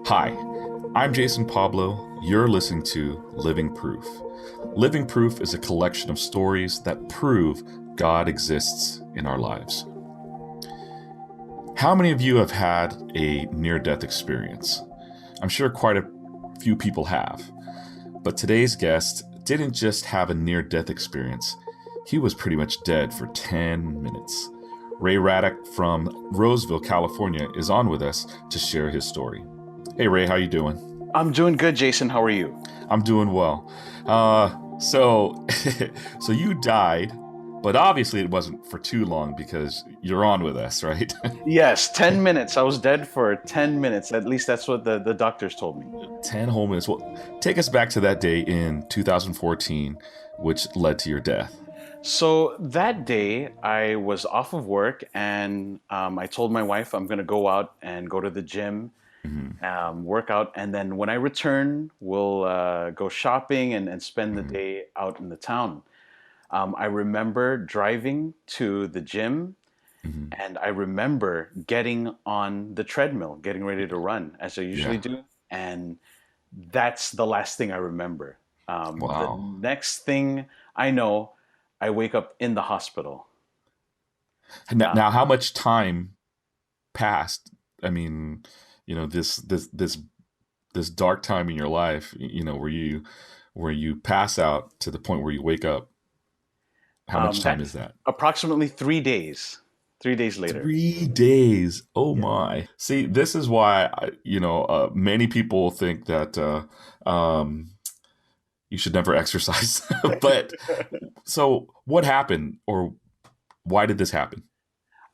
Hi, I'm Jason Pablo. You're listening to Living Proof. Living Proof is a collection of stories that prove God exists in our lives. How many of you have had a near death experience? I'm sure quite a few people have. But today's guest didn't just have a near death experience, he was pretty much dead for 10 minutes. Ray Radoc from Roseville, California, is on with us to share his story. Hey Ray, how you doing? I'm doing good, Jason. How are you? I'm doing well. So, so you died, but obviously it wasn't for too long because you're on with us, right? Yes, 10 minutes. I was dead for 10 minutes. At least that's what the doctors told me. 10 whole minutes. Well, take us back to that day in 2014, which led to your death. So that day, I was off of work and I told my wife I'm going to go out and go to the gym, Hmm. work out. And then when I return, we'll go shopping and spend the Hmm. day out in the town. I remember driving to the gym. Hmm. And I remember getting on the treadmill, getting ready to run, as I usually Yeah. do. And that's the last thing I remember. The Wow. next thing I know, I wake up in the hospital. Now, Um, how much time passed? I mean, this dark time in your life, where you pass out to the point where you wake up. How much time is that's that? approximately 3 days. 3 days later. 3 days. Oh Yeah. my. See, this is why many people think that you should never exercise. But so, what happened, or why did this happen?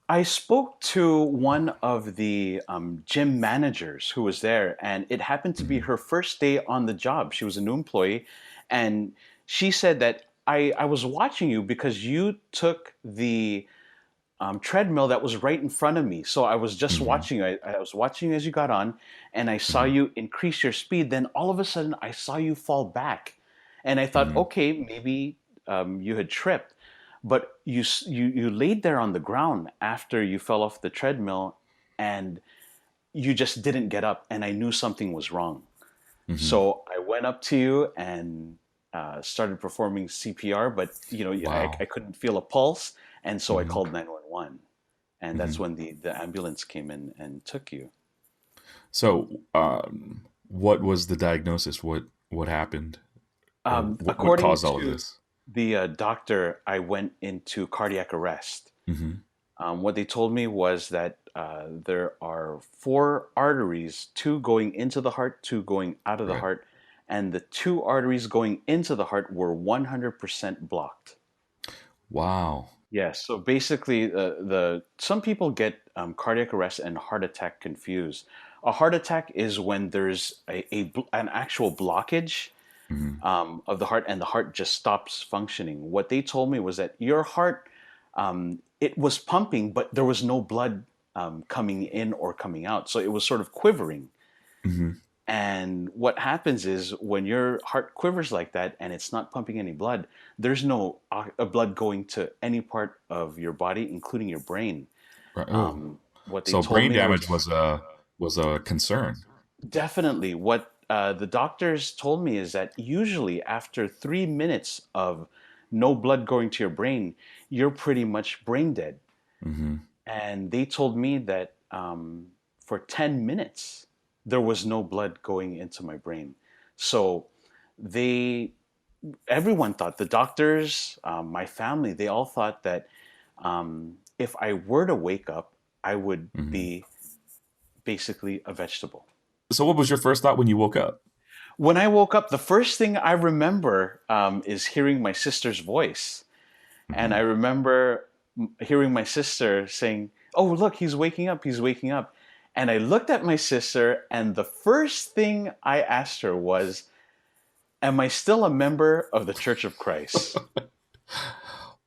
I spoke to one of the gym managers who was there, and it happened to be Hmm. her first day on the job. She was a new employee, and she said that I was watching you because you took the treadmill that was right in front of me. So I was just Hmm. watching you. I was watching you as you got on, and I saw Hmm. you increase your speed. Then all of a sudden, I saw you fall back, and I thought, Hmm. okay, maybe you had tripped, but you laid there on the ground after you fell off the treadmill, and you just didn't get up, and I knew something was wrong. Hmm. So I went up to you and started performing CPR, but I Wow. couldn't feel a pulse, and so I Hmm. called 911, and that's Hmm. when the ambulance came in and took you. So, what was the diagnosis? What happened, or what According caused all of to this? the doctor, I went into cardiac arrest. Hmm. What they told me was that there are four arteries, two going into the heart, two going out of the Right. heart, and the two arteries going into the heart were 100% blocked. Wow. Yes. So basically, the some people get cardiac arrest and heart attack confused. A heart attack is when there's an actual blockage Hmm. of the heart and the heart just stops functioning. What they told me was that your heart, it was pumping, but there was no blood coming in or coming out. So it was sort of quivering. Hmm. And what happens is when your heart quivers like that and it's not pumping any blood, there's no blood going to any part of your body, including your brain. Right. Oh, What they so told brain me damage was was a concern. definitely what the doctors told me is that usually after 3 minutes of no blood going to your brain, you're pretty much brain dead. Hmm. And they told me that for 10 minutes, there was no blood going into my brain. So they, everyone thought, the doctors, my family, they all thought that if I were to wake up, I would Hmm. be basically a vegetable. So, what was your first thought when you woke up? When I woke up, the first thing I remember is hearing my sister's voice. And I Hmm. remember hearing my sister saying, "Oh, look, he's waking up, he's waking up." And I looked at my sister, and the first thing I asked her was, "Am I still a member of the Church of Christ?"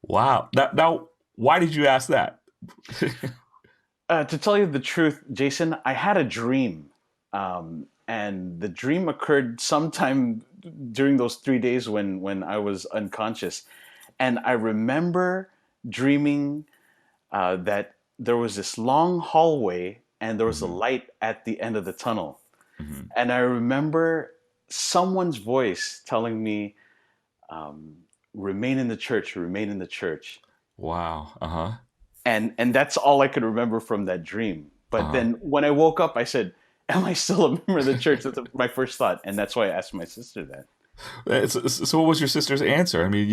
Wow. Now, why did you ask that? To tell you the truth, Jason, I had a dream. And the dream occurred sometime during those 3 days when I was unconscious. And I remember dreaming that there was this long hallway and there was a Hmm. light at the end of the tunnel. Hmm. And I remember someone's voice telling me, um, remain in the church, remain in the church. Wow. Uh-huh. And that's all I could remember from that dream. But Uh-huh. then when I woke up, I said, am I still a member of the church? That's my first thought. And that's why I asked my sister that. So what was your sister's answer? I mean,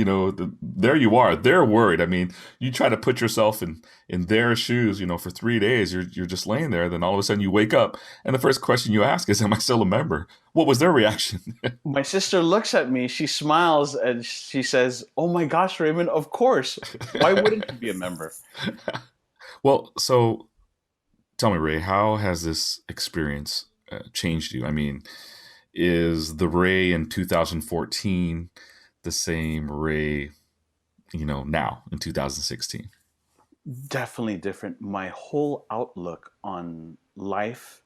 there you are. They're worried. I mean, you try to put yourself in their shoes. For 3 days, you're just laying there. Then all of a sudden, you wake up, and the first question you ask is, "Am I still a member?" What was their reaction? My sister looks at me, she smiles, and she says, oh my gosh, Raymond, of course. Why wouldn't you be a member? Well, so tell me, Ray, how has this experience changed you? I mean, is the Ray in 2014 the same Ray, now in 2016? Definitely different. My whole outlook on life,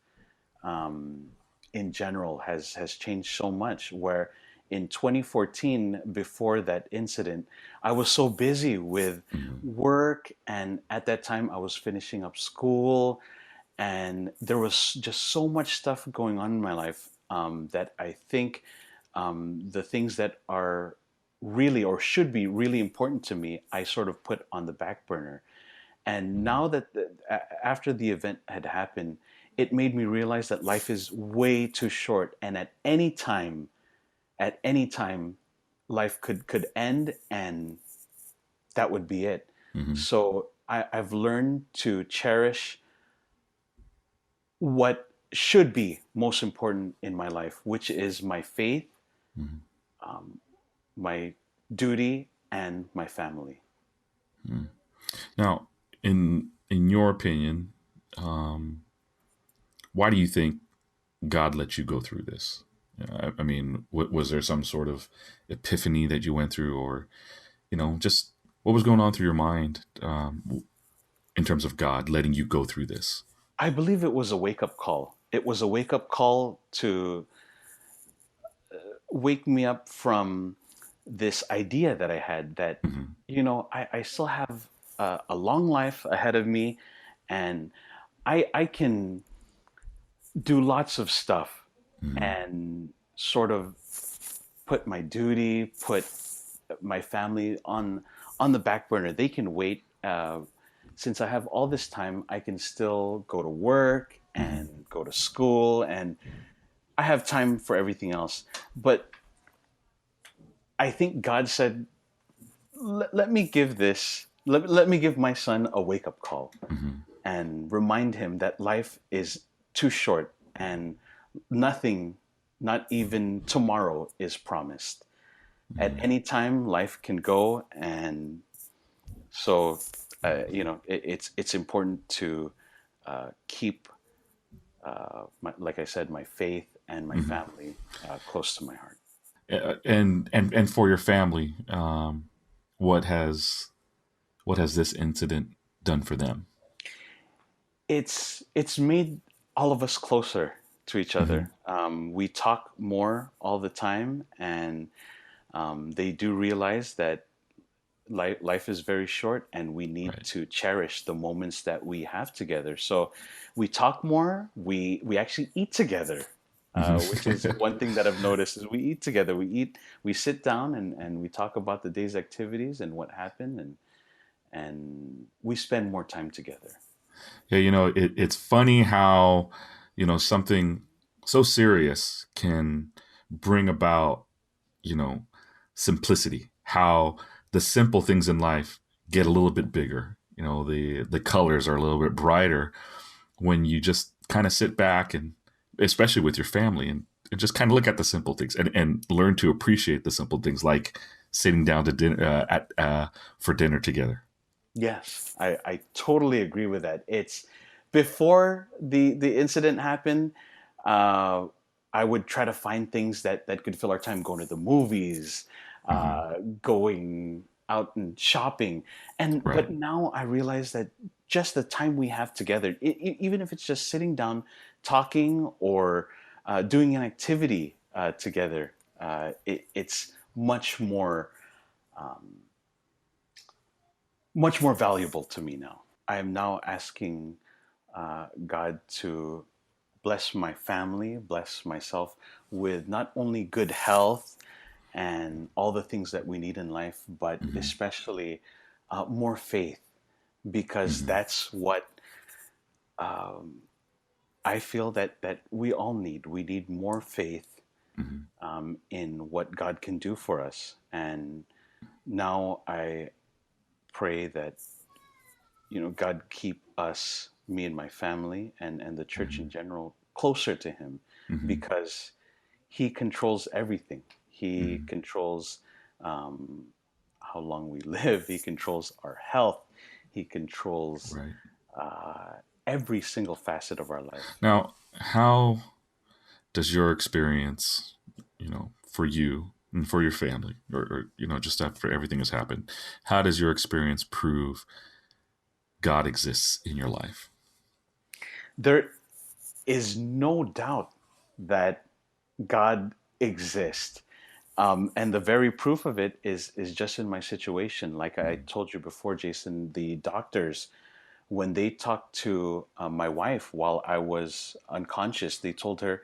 um, in general has changed so much. Where in 2014, before that incident, I was so busy with Hmm. work, and at that time I was finishing up school, and there was just so much stuff going on in my life, that I think, the things that are really or should be really important to me, I sort of put on the back burner. And now that after the event had happened, it made me realize that life is way too short, and at any time, life could end, and that would be it. Hmm. So I've learned to cherish what should be most important in my life, which is my faith, Hmm. um, my duty, and my family. Now, in your opinion, um, why do you think God let you go through this? I mean, was there some sort of epiphany that you went through, or just what was going on through your mind in terms of God letting you go through this? I believe it was a wake up call. It was a wake up call to wake me up from this idea that I had that, Hmm. I still have a long life ahead of me, and I can do lots of stuff Hmm. and sort of put my duty, put my family on the back burner. They can wait. Since I have all this time, I can still go to work Hmm. and go to school, and I have time for everything else. But I think God said, let me give let me give my son a wake up call Hmm. and remind him that life is too short, and nothing, not even tomorrow, is promised. At Hmm. any time, life can go, and so, it's important to keep, like I said, my faith and my Hmm. family close to my heart. And for your family, what has what has this incident done for them? It's made all of us closer to each other. Hmm. We talk more all the time, and they do realize that life is very short, and we need Right. to cherish the moments that we have together. So we talk more. We actually eat together, Hmm. which is one thing that I've noticed is we eat together. We sit down, and we talk about the day's activities and what happened, and we spend more time together. Yeah, it's funny how, something so serious can bring about, you know, simplicity, how the simple things in life get a little bit bigger. The colors are a little bit brighter when you just kind of sit back and especially with your family and just kind of look at the simple things and learn to appreciate the simple things like sitting down to dinner for dinner together. Yes, I totally agree with that. It's before the incident happened, uh, I would try to find things that could fill our time, going to the movies, Hmm. going out and shopping. And Right. but now I realize that just the time we have together, even if it's just sitting down, talking, or doing an activity together, it's um, much more valuable to me now. I am now asking God to bless my family, bless myself with not only good health and all the things that we need in life, but Hmm. especially more faith, because Hmm. that's what um, I feel that we all need. We need more faith Hmm. in what God can do for us. And now I pray that God keep us, me and my family, and the church in Hmm. general, closer to Him, Hmm. because He controls everything. He Hmm. controls um, how long we live. He controls our health. He controls Right. uh, every single facet of our life. Now, how does your experience, for you and for your family, or just after everything has happened, how does your experience prove God exists in your life? There is no doubt that God exists. And the very proof of it is just in my situation. Like I Mhm. told you before, Jason, the doctors, when they talked to my wife while I was unconscious, they told her,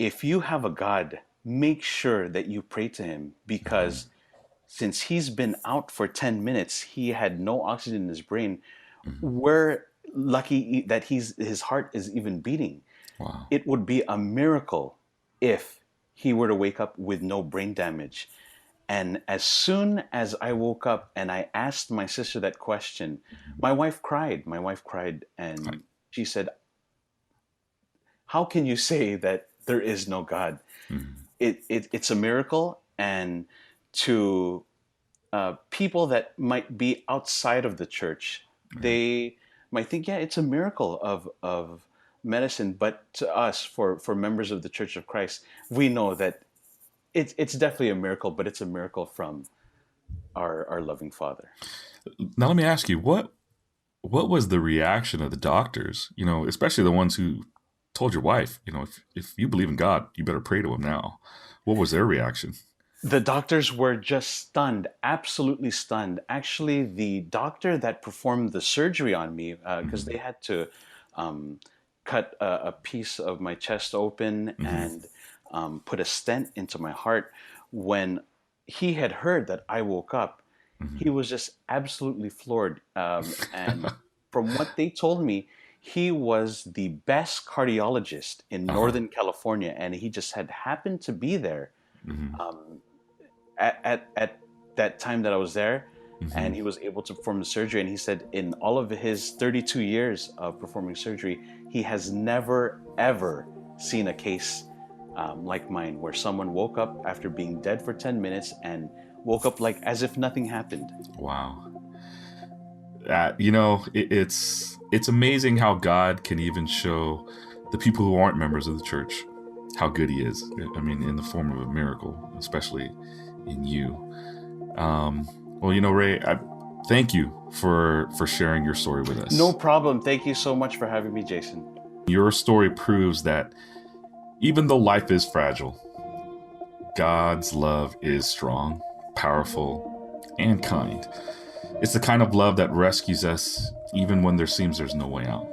if you have a God, make sure that you pray to him, because since he's been out for 10 minutes, he had no oxygen in his brain. Mhm. We're lucky that his heart is even beating. Wow. It would be a miracle if he were to wake up with no brain damage. And as soon as I woke up and I asked my sister that question, Mhm. my wife cried. My wife cried Right. and she said, how can you say that there is no God? Mhm. It's a miracle. And to people that might be outside of the church, Right. they might think, yeah, it's a miracle of medicine. But to us, for members of the Church of Christ, we know that it's definitely a miracle, but it's a miracle from our loving Father. Now let me ask you, what was the reaction of the doctors? Especially the ones who told your wife, if you believe in God, you better pray to him now. What was their reaction? The doctors were just stunned, absolutely stunned. Actually, the doctor that performed the surgery on me, because Hmm. they had to um, cut a piece of my chest open Hmm. and put a stent into my heart, when he had heard that I woke up, he Hmm. was just absolutely floored. And from what they told me, he was the best cardiologist in Uh-huh. Northern California, and he just had happened to be there Hmm. um, at that time that I was there, Hmm. and he was able to perform the surgery. And he said, in all of his 32 years of performing surgery, he has never ever seen a case like mine, where someone woke up after being dead for 10 minutes and woke up like as if nothing happened. Wow. It's amazing how God can even show the people who aren't members of the church how good He is. I mean, in the form of a miracle, especially in you. Well, Ray, thank you for sharing your story with No us. problem. Thank you so much for having me, Jason. Your story proves that even though life is fragile, God's love is strong, powerful, and kind. It's the kind of love that rescues us even when there seems there's no way out.